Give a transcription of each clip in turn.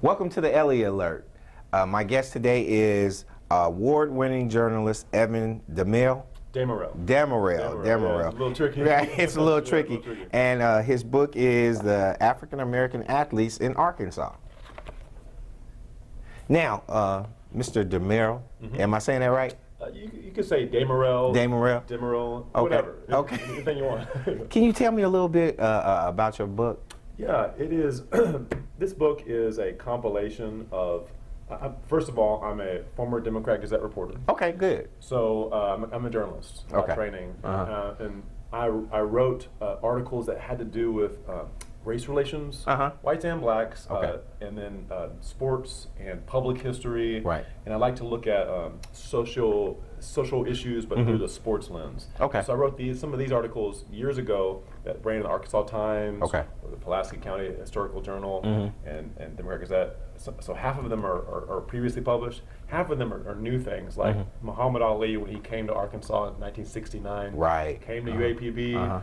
Welcome to the Elliott Alert. My guest today is award-winning journalist Evin Demirel. Demuro. Demirel. Yeah, it's a little tricky. Right, it's a little tricky. A little tricky. And his book is The African American Athletes in Arkansas. Now, Mr. Demirel, am I saying that right? You could say Demirel. Demirel, okay. Whatever. Okay. Anything you want. Can you tell me a little bit about your book? Yeah, it is. This book is a compilation of. First of all, I'm a former Democrat Gazette reporter. Okay, good. So I'm a journalist by training, and I wrote articles that had to do with race relations, whites and blacks, and then sports and public history. Right. And I like to look at social issues, but through the sports lens. Okay. So I wrote some of these articles years ago that ran in the Arkansas Times, or the Pulaski County Historical Journal, and Demuro Gazette. So half of them are previously published. Half of them are new things, like Muhammad Ali when he came to Arkansas in 1969. Right. Came to UAPB.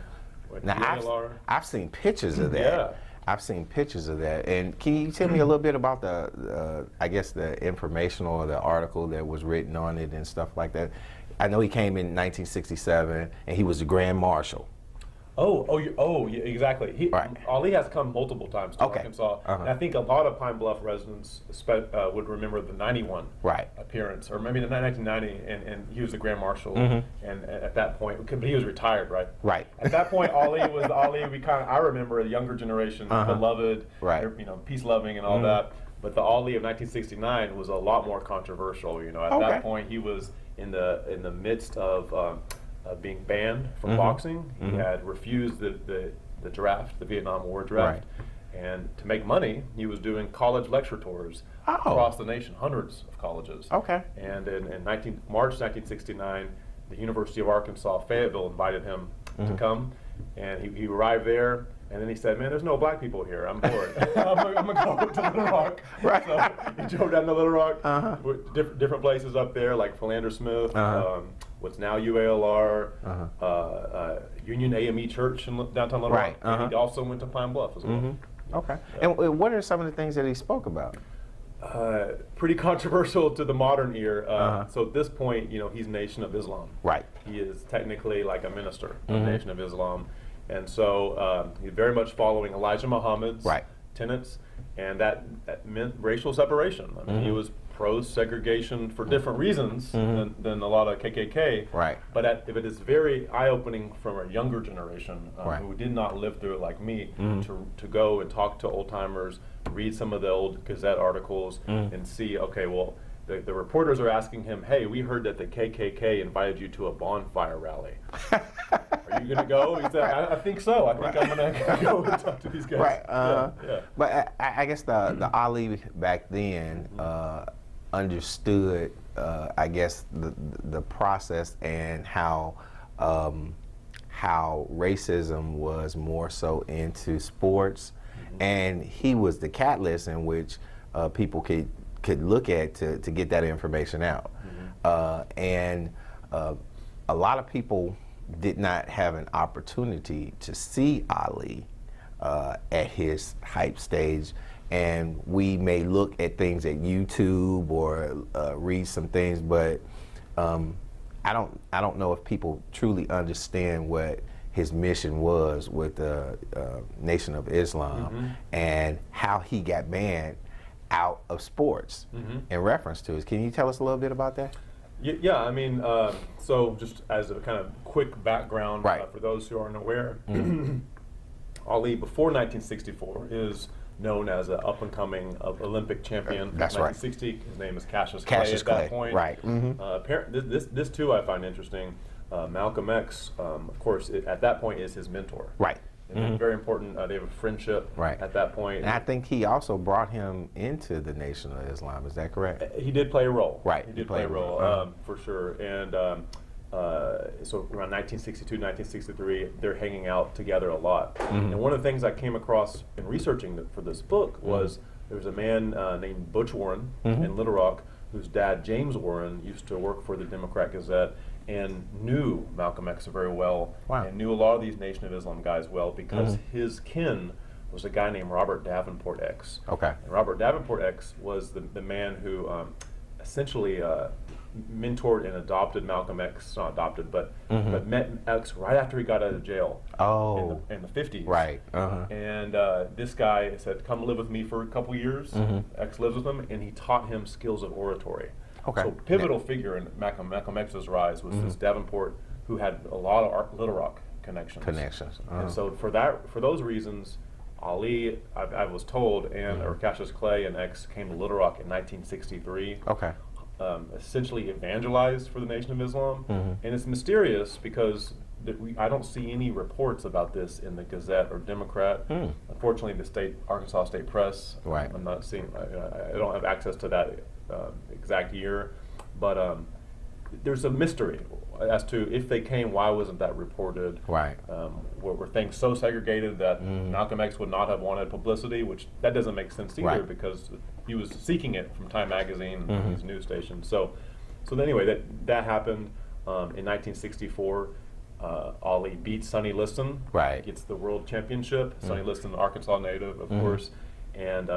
Now, I've seen pictures of that. Yeah. I've seen pictures of that. And can you tell me a little bit about I guess, the informational or the article that was written on it and stuff like that? I know he came in 1967 and he was the Grand Marshal. Yeah, exactly. Ali has come multiple times to Arkansas. And I think a lot of Pine Bluff residents would remember the 91 appearance, or maybe the 1990, and he was the Grand Marshal. And at that point, but he was retired, right? Right. At that point, Ali was Ali. I remember a younger generation, beloved, peace-loving, and all that. But the Ali of 1969 was a lot more controversial. At that point, he was in the midst of being banned from boxing. He had refused the draft, the Vietnam War draft. And to make money, he was doing college lecture tours across the nation, hundreds of colleges. And in March 1969, the University of Arkansas, Fayetteville, invited him to come. And he arrived there. And then he said, "Man, there's no black people here. I'm bored. I'm gonna go to Little Rock." So he drove down to Little Rock, with different places up there, like Philander Smith, what's now UALR, Union AME Church in downtown Little Rock. And he also went to Pine Bluff as well. And what are some of the things that he spoke about? Pretty controversial to the modern ear. So at this point, he's Nation of Islam. Right. He is technically like a minister of Nation of Islam. And so he's very much following Elijah Muhammad's tenets, and that meant racial separation. I mean, he was pro-segregation for different reasons than a lot of KKK. But it is very eye-opening from a younger generation who did not live through it like me to go and talk to old-timers, read some of the old Gazette articles, and see, okay, well, the reporters are asking him, "Hey, we heard that the KKK invited you to a bonfire rally. Are you going to go?" He said, I think so. I think I'm going to go and talk to these guys. But I guess the Ali back then understood, I guess, the process and how racism was more so into sports, and he was the catalyst in which people could look at to get that information out. And a lot of people did not have an opportunity to see Ali at his hype stage, and we may look at things at YouTube or read some things, but I don't know if people truly understand what his mission was with the Nation of Islam and how he got banned out of sports in reference to it. Can you tell us a little bit about that? Yeah, I mean, so just as a kind of quick background for those who aren't aware, Ali before 1964 is known as an up-and-coming Olympic champion. That's 1960, his name is Cassius Clay at that point. This too I find interesting. Malcolm X, of course, at that point is his mentor. And very important. They have a friendship at that point. And I think he also brought him into the Nation of Islam. Is that correct? He did play a role. Right. He did play a role, for sure. And so around 1962, 1963, they're hanging out together a lot. And one of the things I came across in researching for this book was there was a man named Butch Warren in Little Rock, whose dad, James Warren, used to work for the Democrat Gazette and knew Malcolm X very well, and knew a lot of these Nation of Islam guys well because his kin was a guy named Robert Davenport X. Okay. And Robert Davenport X was the man who essentially mentored and adopted Malcolm X, not adopted, but met X right after he got out of jail. Oh. In the 50s. Right. And this guy said, "Come live with me for a couple years." X lives with him, and he taught him skills of oratory. Okay. So pivotal figure in Malcolm X's rise was this Davenport, who had a lot of Little Rock connections. And so for those reasons, Ali, I was told, and or Cassius Clay and X came to Little Rock in 1963. Okay. Essentially evangelized for the Nation of Islam, and it's mysterious because I don't see any reports about this in the Gazette or Democrat. Unfortunately, the Arkansas State Press. Right. I'm not seeing. I don't have access to that exact year, but there's a mystery as to if they came, why wasn't that reported? Right. Were things so segregated that Malcolm X would not have wanted publicity, which that doesn't make sense either, because he was seeking it from Time Magazine and these news stations. So anyway, that happened in 1964. Ali beats Sonny Liston, gets the world championship. Sonny Liston, Arkansas native, of course, and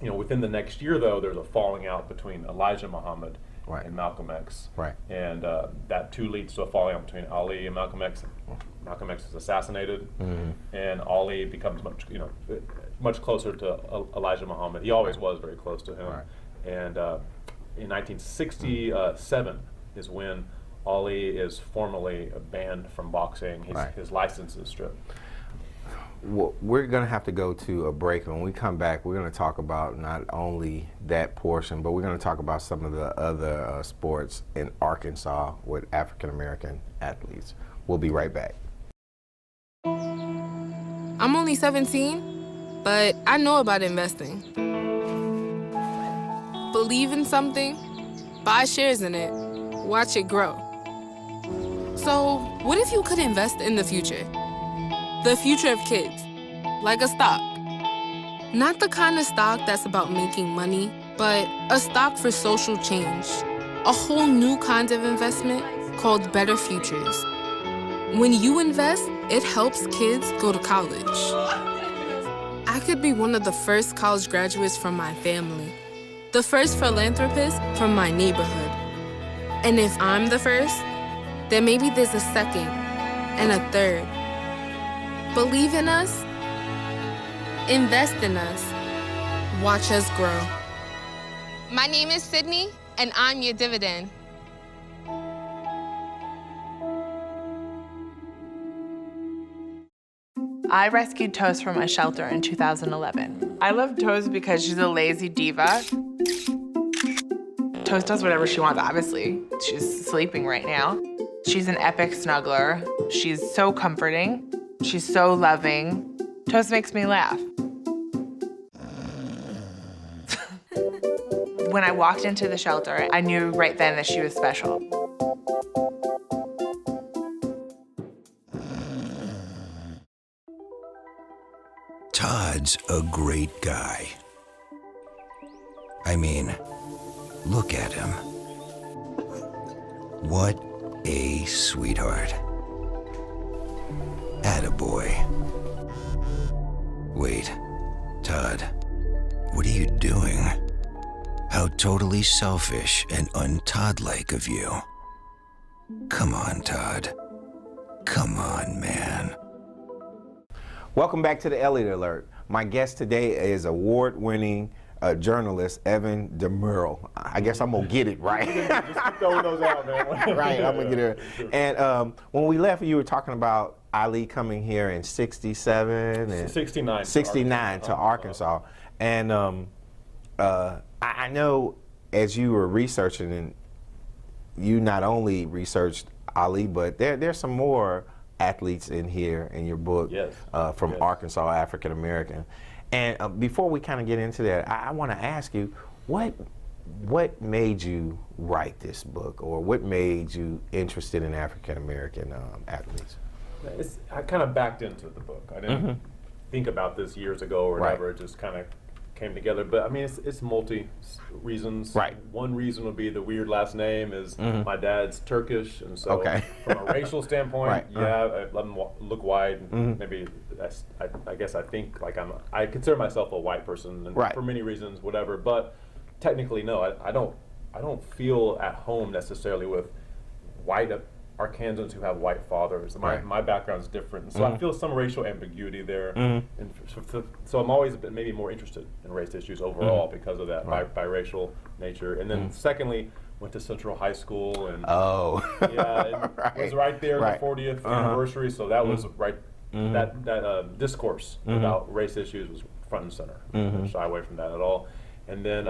within the next year, though, there's a falling out between Elijah Muhammad and Malcolm X, and that too leads to a falling out between Ali and Malcolm X. Malcolm X is assassinated, and Ali becomes much closer to Elijah Muhammad. He always was very close to him, and in 1967 is when Ali is formally banned from boxing. His license is stripped. Well, we're going to have to go to a break. When we come back, we're going to talk about not only that portion, but we're going to talk about some of the other sports in Arkansas with African-American athletes. We'll be right back. I'm only 17, but I know about investing. Believe in something, buy shares in it, watch it grow. So, what if you could invest in the future? The future of kids, like a stock. Not the kind of stock that's about making money, but a stock for social change. A whole new kind of investment called Better Futures. When you invest, it helps kids go to college. I could be one of the first college graduates from my family, the first philanthropist from my neighborhood. And if I'm the first, then maybe there's a second and a third. Believe in us, invest in us, watch us grow. My name is Sydney, and I'm your dividend. I rescued Toast from a shelter in 2011. I love Toast because she's a lazy diva. Toast does whatever she wants, obviously. She's sleeping right now. She's an epic snuggler. She's so comforting. She's so loving. Toast makes me laugh. When I walked into the shelter, I knew right then that she was special. Todd's a great guy. I mean, look at him. What a sweetheart. Attaboy. Wait, Todd, what are you doing? How totally selfish and un-Todd-like of you. Come on, Todd. Come on, man. Welcome back to the Elliott Alert. My guest today is award-winning journalist Evin Demirel. I guess I'm gonna get it right. Just keep throwing those out, man. Right, I'm gonna get it. And when we left, you were talking about Ali coming here in '67 and 69 to Arkansas. And I know as you were researching, and you not only researched Ali, but there's some more athletes in here in your book from Arkansas, African American. And before we kind of get into that, I want to ask you, what made you write this book, or what made you interested in African American athletes? I kind of backed into the book. I didn't think about this years ago or whatever. It just kind of came together. But I mean, it's multi reasons. Right. One reason would be the weird last name is my dad's Turkish, and so from a racial standpoint, I let him look white. And maybe I guess I think like I consider myself a white person, and for many reasons, whatever. But technically, no, I don't feel at home necessarily with white Arkansans who have white fathers. My background is different, and so I feel some racial ambiguity there, and so I'm always been maybe more interested in race issues overall because of that biracial nature. And then secondly, went to Central High School, and it was right there, the 40th anniversary, so that was that discourse about race issues was front and center. Didn't shy away from that at all. And then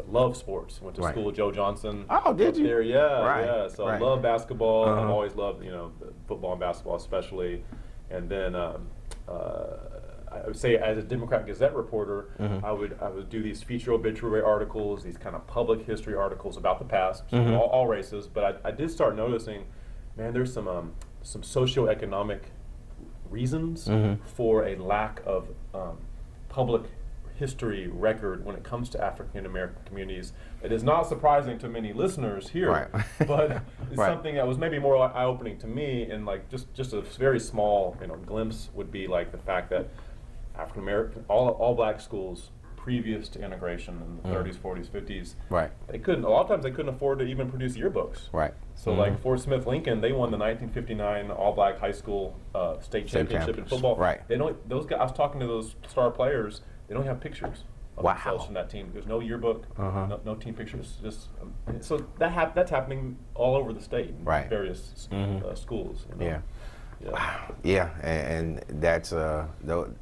love sports. Went to school with Joe Johnson. Oh, did you? There, yeah. So I love basketball. I've always loved, football and basketball especially. And then I would say, as a Democrat Gazette reporter, I would do these feature obituary articles, these kind of public history articles about the past, all races. But I did start noticing, man, there's some socioeconomic reasons for a lack of public history record when it comes to African American communities. It is not surprising to many listeners here, but it's something that was maybe more eye-opening to me. And like just a very small glimpse would be like the fact that African American all black schools previous to integration in the 30s, 40s, 50s, they couldn't. A lot of times they couldn't afford to even produce yearbooks. So like Fort Smith Lincoln, they won the 1959 all black high school state championship in football. They don't. Those guys. I was talking to those star players. They don't have pictures of themselves from that team. There's no yearbook, no team pictures. Just so that's happening all over the state in various schools. And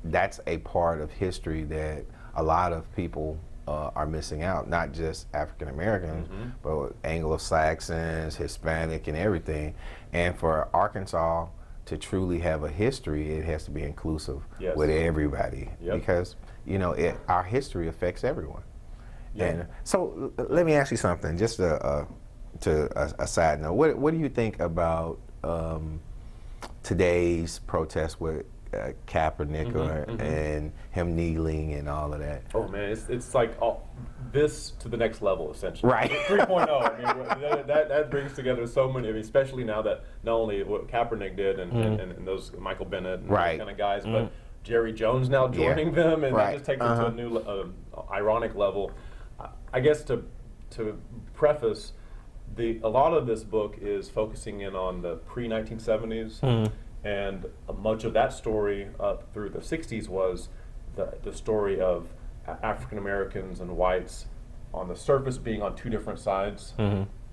that's a part of history that a lot of people are missing out. Not just African Americans, but Anglo-Saxons, Hispanic, and everything. And for Arkansas to truly have a history, it has to be inclusive with everybody because our history affects everyone. And so let me ask you something, just to a side note. What do you think about today's protest with Kaepernick and him kneeling and all of that? Oh man, it's like this to the next level essentially. 3.0. I mean, that brings together so many. I mean, especially now that not only what Kaepernick did and those Michael Bennett and those kind of guys, but Jerry Jones now joining them, and that just takes it to a new ironic level. I guess to preface, a lot of this book is focusing in on the pre-1970s, and much of that story up through the 60s was the story of African Americans and whites on the surface being on two different sides,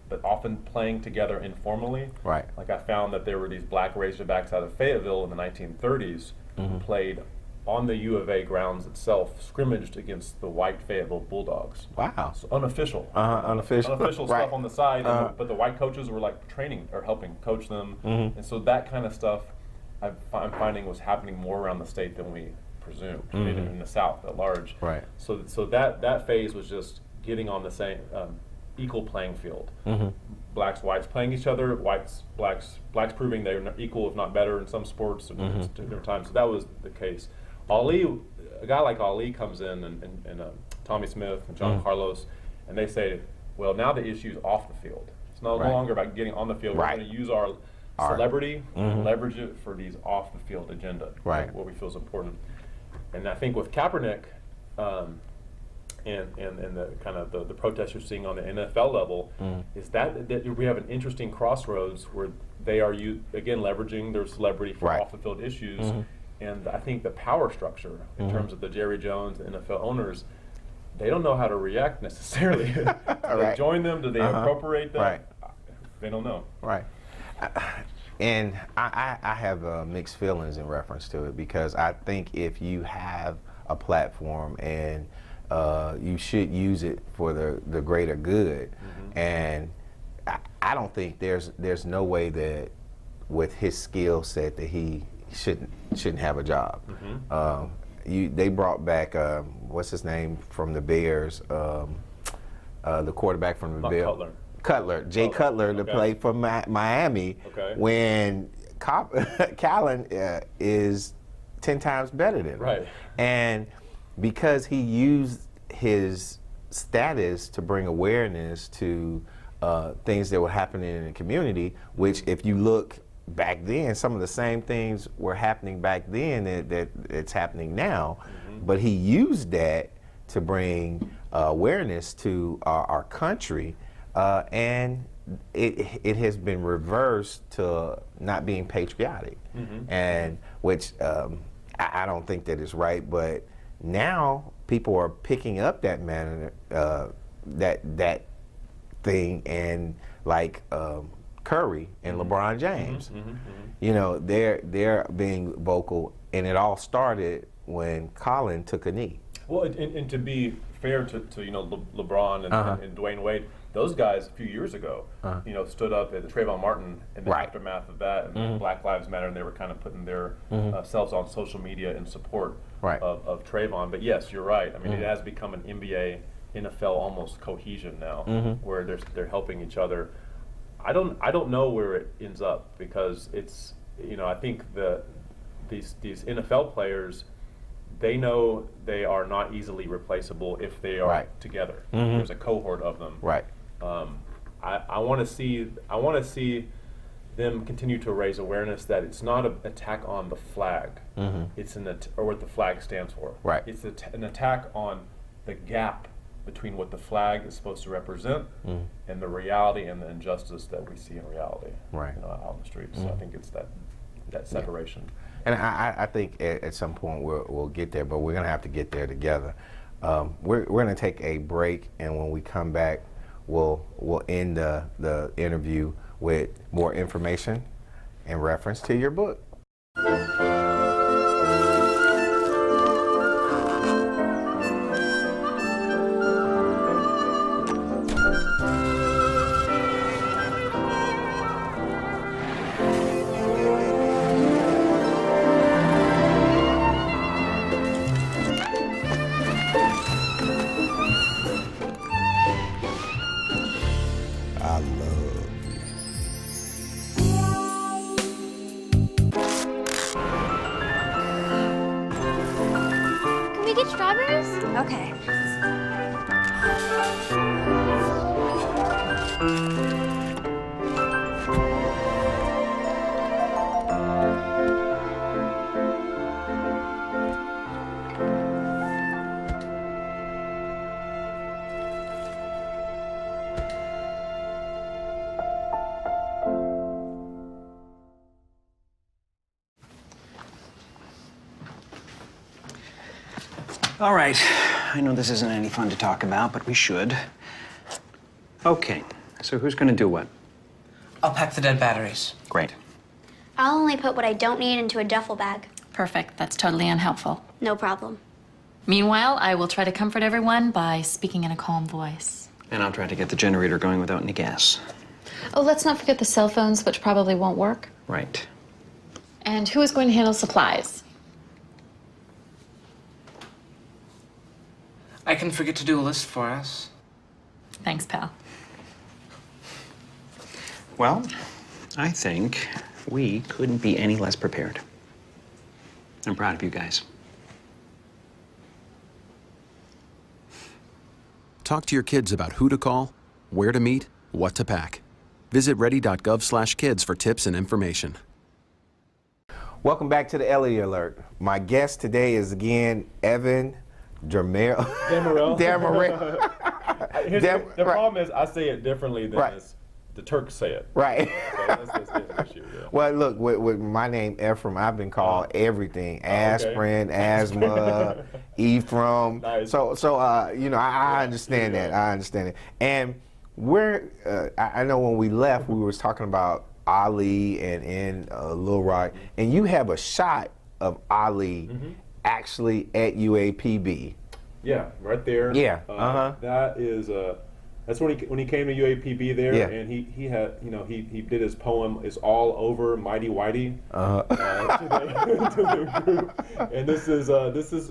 but often playing together informally. Like I found that there were these black Razorbacks out of Fayetteville in the 1930s who played on the U of A grounds itself, scrimmaged against the white Fayetteville Bulldogs. So unofficial. Unofficial stuff on the side, but the white coaches were like training or helping coach them. And so that kind of stuff I'm finding was happening more around the state than we presumed, in the South at large. So that phase was just getting on the same equal playing field. Blacks, whites playing each other, whites, blacks proving they're equal if not better in some sports at different times. So that was the case. A guy like Ali comes in and Tommy Smith and John Carlos, and they say, well, now the issue's off the field. It's no longer about getting on the field. We're going to use our celebrity and leverage it for these off the field agenda, what we feel is important. And I think with Kaepernick and the kind of the protests you're seeing on the NFL level is that we have an interesting crossroads where they are again leveraging their celebrity for off the field issues. And I think the power structure in terms of the Jerry Jones, the NFL owners, they don't know how to react necessarily. Do they join them? Do they appropriate them? They don't know. And I have mixed feelings in reference to it, because I think if you have a platform and you should use it for the greater good, and I don't think there's no way that with his skill set that he shouldn't have a job. They brought back what's his name from the Bears, the quarterback from the Bears. Jay Cutler to play for Miami when Callan is 10 times better than him. And because he used his status to bring awareness to things that were happening in the community, which if you look back then, some of the same things were happening back then that it's happening now, but he used that to bring awareness to our country, and it has been reversed to not being patriotic, and which I don't think that is right, but now people are picking up that manner, that thing, and like Curry and LeBron James, you know, they're being vocal, and it all started when Colin took a knee. Well, and to be fair to you know LeBron and Dwayne Wade, those guys a few years ago, you know, stood up at the Trayvon Martin in the aftermath of that, and Black Lives Matter, and they were kind of putting their selves on social media in support of Trayvon. But yes, you're right. I mean, it has become an NBA, NFL almost cohesion now, where they're helping each other. I don't know where it ends up, because it's, you know, I think these NFL players, they know they are not easily replaceable if they are together. There's a cohort of them. I want to see them continue to raise awareness that it's not an attack on the flag. It's or what the flag stands for. It's an attack on the gap between what the flag is supposed to represent and the reality and the injustice that we see in reality, you know, out on the streets. So I think it's that separation. And I think at some point we'll get there, but we're going to have to get there together. We're going to take a break, and when we come back, we'll end the interview with more information in reference to your book. Okay. All right. I know this isn't any fun to talk about, but we should. Okay, so who's gonna do what? I'll pack the dead batteries. Great. I'll only put what I don't need into a duffel bag. Perfect. That's totally unhelpful. No problem. Meanwhile, I will try to comfort everyone by speaking in a calm voice. And I'll try to get the generator going without any gas. Oh, let's not forget the cell phones, which probably won't work. Right. And who is going to handle supplies? I can forget to do a list for us. Thanks, pal. Well, I think we couldn't be any less prepared. I'm proud of you guys. Talk to your kids about who to call, where to meet, what to pack. Visit ready.gov/kids for tips and information. Welcome back to the Elliott Alert. My guest today is again Evin Demirel. The problem is I say it differently than the Turks say it. So that's an issue, Well, look, with my name Ephraim, I've been called everything: aspirin, asthma, Ephraim. Nice. So you know, I understand that. I understand it. And I know when we left, we was talking about Ali and Lil Rock, and you have a shot of Ali actually at UAPB. Yeah, right there. Yeah. That is That's when he came to UAPB there, Yeah. and he had, you know, he did his poem "Is All Over Mighty Whitey" to the group, and this is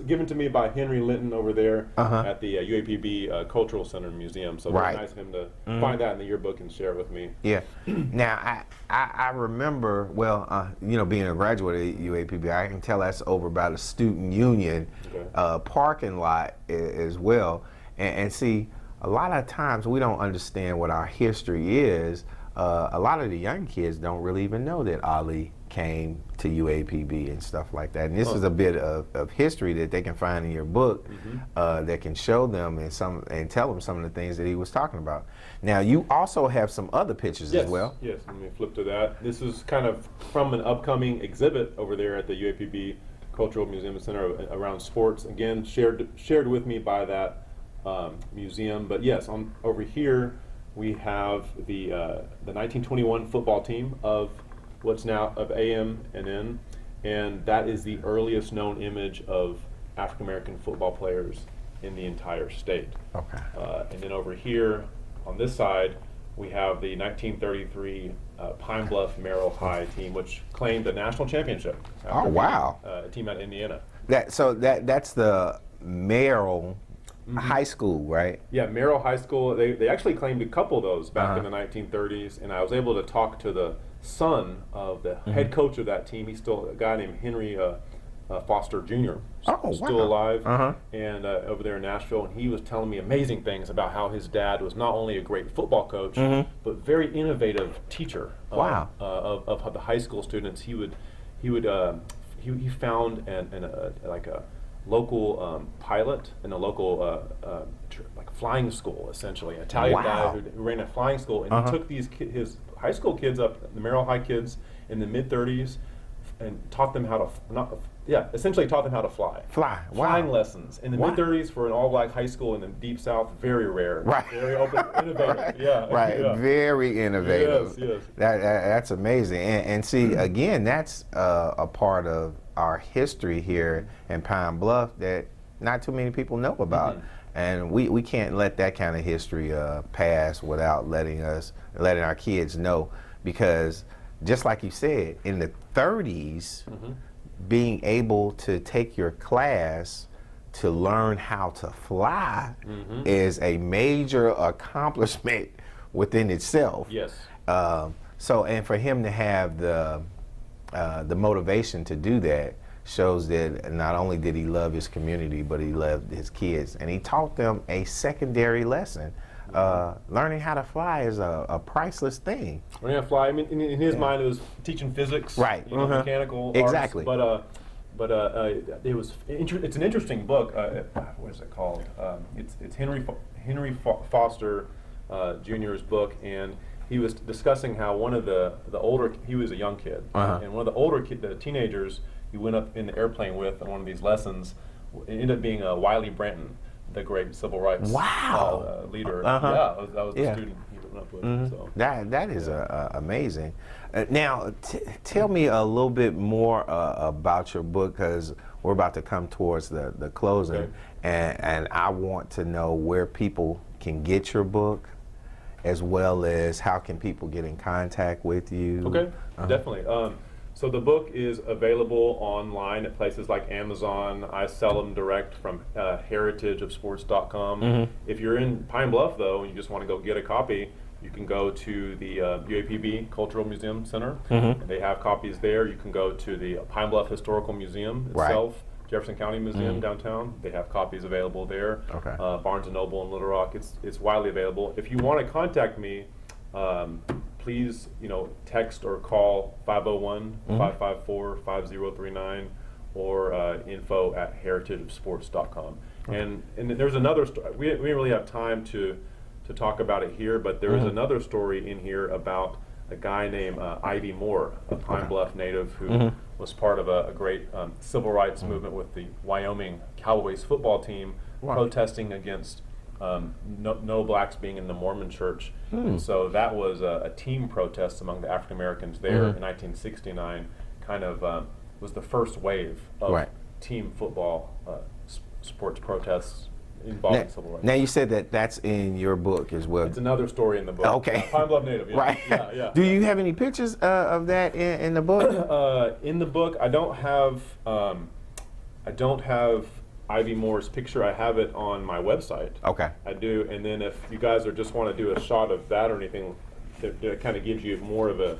given to me by Henry Linton over there at the UAPB Cultural Center Museum. So very nice of him to find that in the yearbook and share it with me. Yeah. Now I remember, well, you know, being a graduate at UAPB, I can tell that's over by the Student Union parking lot as well, and see. A lot of times we don't understand what our history is. A lot of the young kids don't really even know that Ali came to UAPB and stuff like that. And this is a bit of history that they can find in your book that can show them and tell them some of the things that he was talking about. Now, you also have some other pictures as well. Yes, let me flip to that. This is kind of from an upcoming exhibit over there at the UAPB Cultural Museum and Center around sports. Again, shared with me by that museum. But yes, over here we have the 1921 football team of what's now of AM&N, and that is the earliest known image of African American football players in the entire state. Okay. And then over here on this side we have the 1933 Pine Bluff Merrill High team, which claimed the national championship. Oh wow! A team out of Indiana. That's the Merrill High School, right? Yeah, Merrill High School. They actually claimed a couple of those back in the 1930s, and I was able to talk to the son of the head coach of that team. He's still a guy named Henry Foster Jr. Still alive, and over there in Nashville. And he was telling me amazing things about how his dad was not only a great football coach, but very innovative teacher. Of the high school students. He found like a local pilot in a local like flying school, essentially, an Italian guy who ran a flying school, and he took his high school kids up, the Merrill High kids, in the mid-30s, and taught them how to essentially taught them how to fly. Flying lessons in the mid-30s for an all-black high school in the Deep South, very rare. Very open, innovative. Very innovative. Yes. That's amazing. And see, again, that's a part of our history here in Pine Bluff that not too many people know about. And we can't let that kind of history pass without letting our kids know, because just like you said, in the 30s, being able to take your class to learn how to fly is a major accomplishment within itself. Yes. So, and for him to have the motivation to do that shows that not only did he love his community, but he loved his kids, and he taught them a secondary lesson. Learning how to fly is a priceless thing. Learning how to fly. I mean, in his mind, it was teaching physics, right? Mechanical exactly. Arts, but it's an interesting book. What is it called? It's Henry Foster Jr.'s book, and he was discussing how one of the older, he was a young kid, and one of the older the teenagers he went up in the airplane with on one of these lessons, it ended up being Wiley Branton, the great civil rights leader. That was the student he went up with. So. That is amazing. Now, tell me a little bit more about your book, because we're about to come towards the closing, and I want to know where people can get your book, as well as how can people get in contact with you. Okay, definitely. So the book is available online at places like Amazon. I sell them direct from heritageofsports.com. If you're in Pine Bluff, though, and you just want to go get a copy, you can go to the UAPB Cultural Museum Center, and they have copies there. You can go to the Pine Bluff Historical Museum itself, Jefferson County Museum downtown. They have copies available there. Barnes & Noble in Little Rock. It's widely available. If you want to contact me, please, text or call 501-554-5039 or info@heritageofsports.com. And there's another story. We didn't really have time to talk about it here, but there is another story in here about a guy named Ivy Moore, a Pine Bluff native who was part of a great civil rights movement with the Wyoming Cowboys football team, protesting against no blacks being in the Mormon church. And so that was a team protest among the African Americans there in 1969, kind of was the first wave of team football sports protests involving civil rights. Now you said that that's in your book as well. It's another story in the book. Okay. Pine Bluff native. Yeah. Right. Yeah. Do you have any pictures of that in the book? In the book, I don't have Ivy Moore's picture. I have it on my website. Okay. I do, and then if you guys just want to do a shot of that or anything, that kind of gives you more of a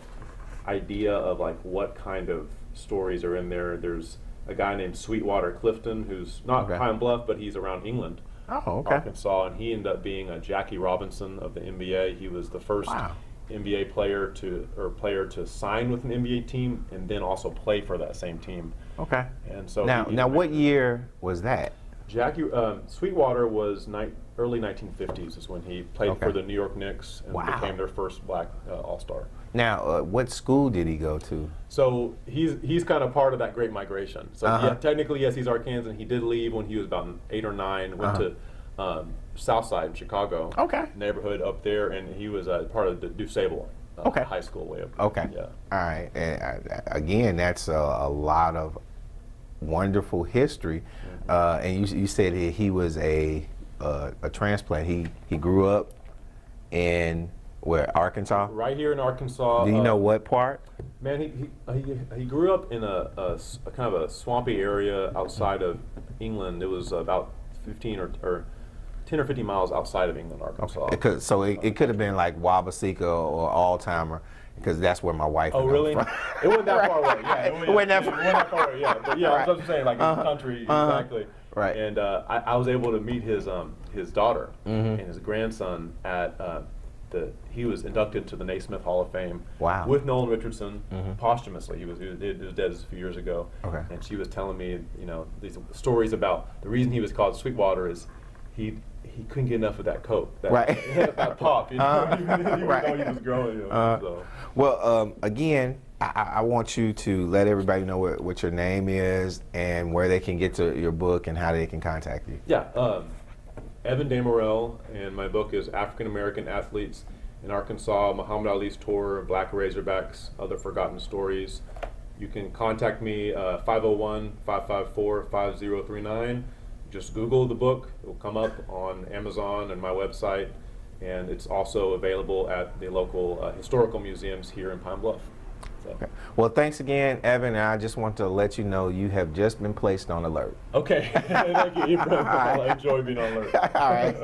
idea of like what kind of stories are in there. There's a guy named Sweetwater Clifton who's not Pine Bluff, but he's around England, Arkansas, and he ended up being a Jackie Robinson of the NBA. He was the first NBA player to sign with an NBA team and then also play for that same team. Okay. And so now what year was that? Jackie Sweetwater was early 1950s is when he played for the New York Knicks and became their first black All-Star. Now, what school did he go to? So he's kind of part of that Great Migration. So technically, yes, he's Arkansan. He did leave when he was about 8 or 9. Went to Southside in Chicago, neighborhood up there, and he was part of the DuSable high school way up there. Okay. Yeah. All right. And again, that's a lot of wonderful history. And you said he was a transplant. He grew up in where, Arkansas? Right here in Arkansas. Do you know what part? Man, he grew up in a kind of a swampy area outside of England. It was about 10 or 15 miles outside of England, Arkansas. Okay. It could have been like Wabaseka or Alzheimer, because that's where my wife. Oh, really? It wasn't that far away. Yeah, it wasn't that far away. Yeah, but yeah, that's what I'm saying. Like in the country, exactly. Right. And I was able to meet his daughter and his grandson at he was inducted to the Naismith Hall of Fame. Wow. With Nolan Richardson posthumously. He was dead a few years ago. Okay. And she was telling me, these stories about the reason he was called Sweetwater is he couldn't get enough of that coke, that pop, even though he was growing. So. Well, again, I want you to let everybody know what your name is and where they can get to your book and how they can contact you. Yeah, Evin Demirel, and my book is African American Athletes in Arkansas, Muhammad Ali's Tour, Black Razorbacks, Other Forgotten Stories. You can contact me 501-554-5039. Just Google the book. It will come up on Amazon and my website, and it's also available at the local historical museums here in Pine Bluff. So. Okay. Well, thanks again, Evin, and I just want to let you know you have just been placed on alert. Okay. Thank you, Ephraim. I enjoy being on alert. All right.